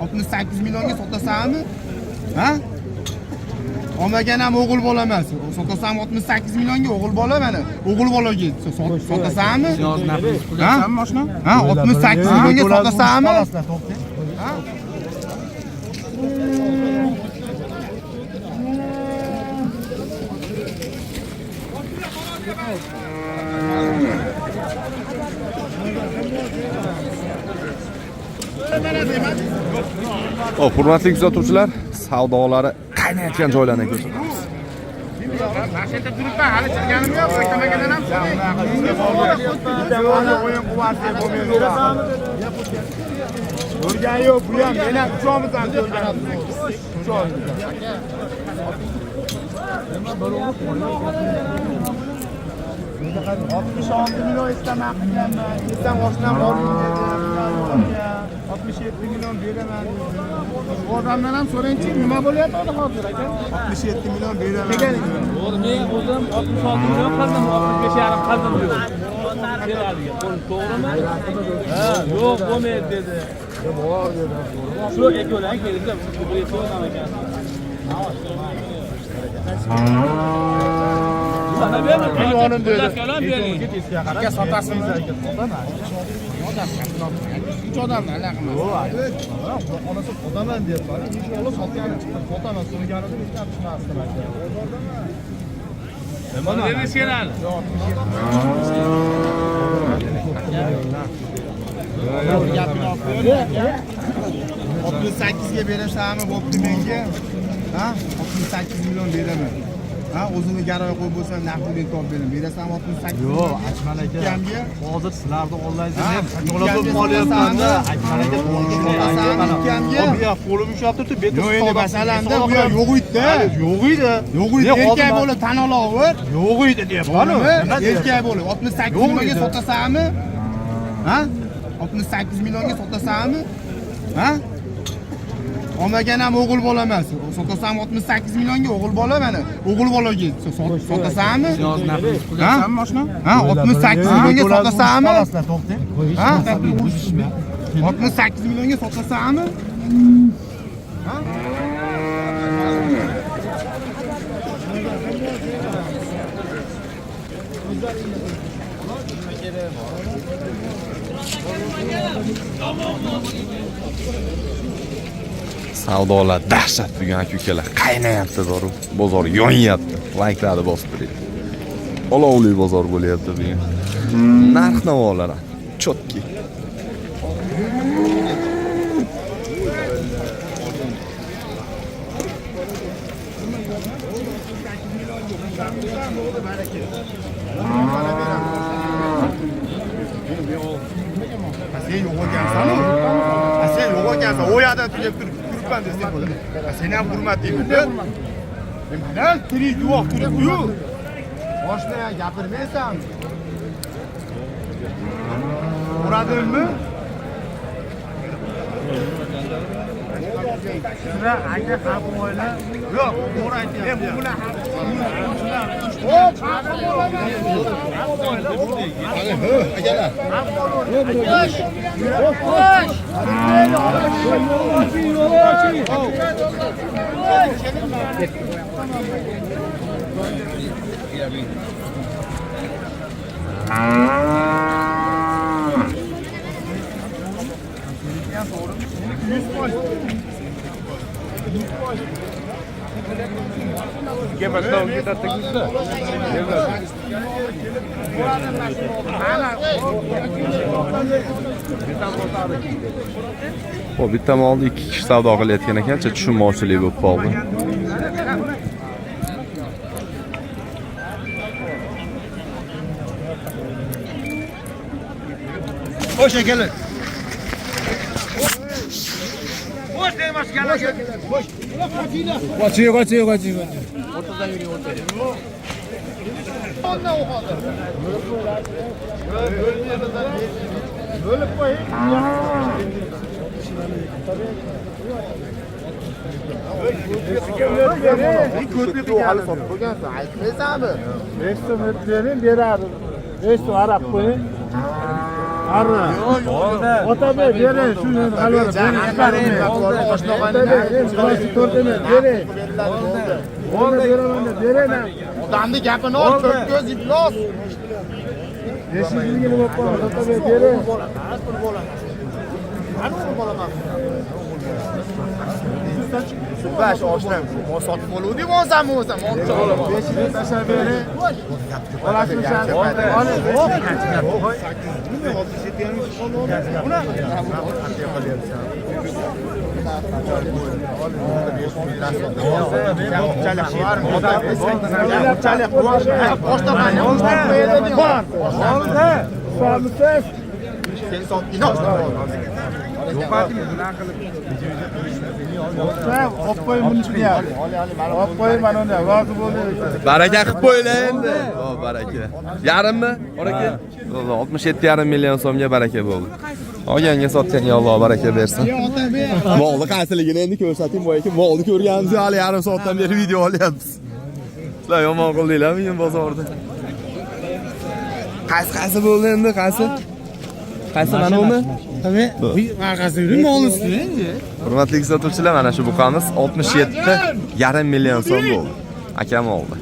68 millionga sotasanmi? Ha? Olmagan ham o'g'il bola emas. Sotasan 68 millionga o'g'il bola mana. O'g'il bolaga sotasanmi? Ha? Mashina? Ha, 68 millionga sotasanmi? Ha? Hurmatli kuzatuvchilar, savdolari qaynayotgan joylarni ko'rsatamiz. Mashina turibman, hali chiqganim yo'q, o'tamagandan ham ko'rgan yo'q, bu ham men ham uchomizdan ko'rganim. 66 milyon istemek qilganman. Sen oshnam bor. 67 milyon beraman. Bu odamdan ham so'raychi, nima bo'lyapti hozir aka? 67 milyon beraman. To'g'ri, men o'zim 66 milyon qildim, 65 yarim qildim diyor. To'g'rimi? Ha, yo'q, bo'lmaydi dedi. Bor dedi. Shu ekolar keldi, bu ekolar ekan. Bana verme. Ben onun dedi. Aka sotasınız aka. Sotaman. Hiç odamla alakam yo'q. Onasi sotaman deb qoldi. Inshaalloh sotgani chiqdi. Sotaman so'rganida hech narsa tushmasdim aka. Mana verishganlar. 68 ga berasanmi bo'pti menga? Ha? 68 milyon beraman. Ha, o'zini garoy qo'yib bo'lsam naqdini topib beraman. Berasan 68. Yo'q, Akmal aka. Hozir sizlarni onlayndan yo'lab olyapman-da. Akmal aka to'g'ri qo'lim ushlab turibdi, betim yo'q, masalanda bu yo'q edi. Yo'q edi. Yo'q edi. Erkak bo'lib tan olaver. Yo'q edi deyapman. Erkak bo'lib 68 millionga sotasanmi? Ha? 68 millionga sotasanmi? Ha? Olmagan ham o'g'il bola emas. Sotasan 68 millionga o'g'il bola mana. O'g'il bolaga sotasanmi? Ha? Mashina? Ha, 68 millionga sotasanmi? Ha? 68 millionga sotasanmi? Ha? Savdolar dahshat bugun aka-ukalar. Qaynayapti dorug'. Bozor yonyapti. Layklarni bosib turing. Olovli bozor bo'lyapti bugun. Narx-navolar chotki. Sen yo'q ekansan. Sen yo'q ekansan. O yerda turibman desang bo'ladi. Seni ham hurmatlayman-da. Men mana tirik guvoh turibdi-yu. Boshqa gapirmaysan. Uradimmi? Sizlar aka qabul o'yla. Yo'q, to'g'ri aytyapsiz. Men bu bilan akalar. Kim başta o gitar teknikte? O bitta molni ikki kishi savdo qilayotgan ekancha, tushunmovchilik bo'lib qoldi. Hoş akalar. Qochiy. O'rtadan yuring, o'rtaga. Ondan o'qadi. Bo'lib qo'y. Ko'rib hali sotib qo'ygansan, aytmaysanmi? 5 so'm bering, beradi. 5 so'm arab qo'ying. Arra. Ota ber, bering shuni albatta. Bering. Bo'ldi, beraman deb bering. Odamni gapini ol, ko'k ko'z iflos. 500 mingga nima bo'lib ota ber, bering. Bash oshnam, mol sotib bo'luvdi, o'zam. Mol olaman. 500 ming tashlab bering. Olasizmi shart? Oling. Baraka qilib qo'yinglar endi. Baraka. Yarimmi? Baraka. 67,5 million so'mga baraka bo'ldi. Olganga sotganga Alloh baraka bersin. Molni qaysiligini endi ko'rsating bo'yaki, molni ko'rganimiz hali yarim soatdan beri video olyapmiz. Sizlar yomon qildinglarmi men bozorda? Qaysi bo'ldi endi, qaysi? Qaysi mana uni? Tabii. Arkası yürü mol üstüne. Hurmatli kuzatuvchilar, mana shu buqamiz 67,5 million so'm bo'ldi. Akam oldi.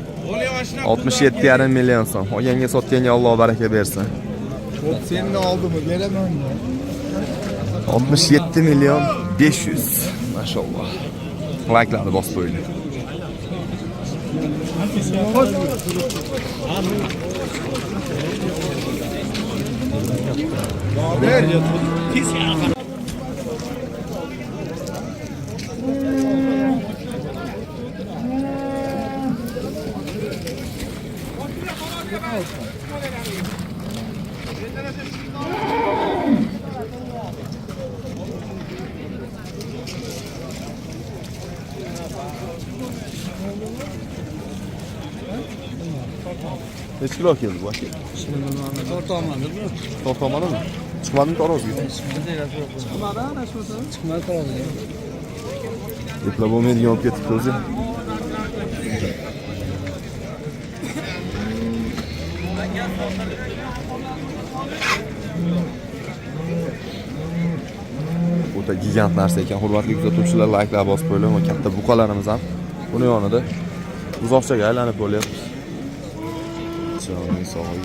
67,5 million so'm. Olganga sotganga Alloh baraka bersin. Senin oldu mu? Gelemem mi? 67 milyon 500. Maşallah. Like'ları bas böyle. Kaç kilo geldi bu? Ortalama mı? Çıkmadı mı toroz gibi? Çıkmadı toroz gibi. Yıpla bu medya alıp getirdik özü. Bu da gigant narsa ekan. Hurmatli kuzatuvchilar, like'lar bosib qo'yinglar. Va katta buqalarimiz ham buni yonida uzoqchaga aylanib bo'lyapmiz. Sağ olun.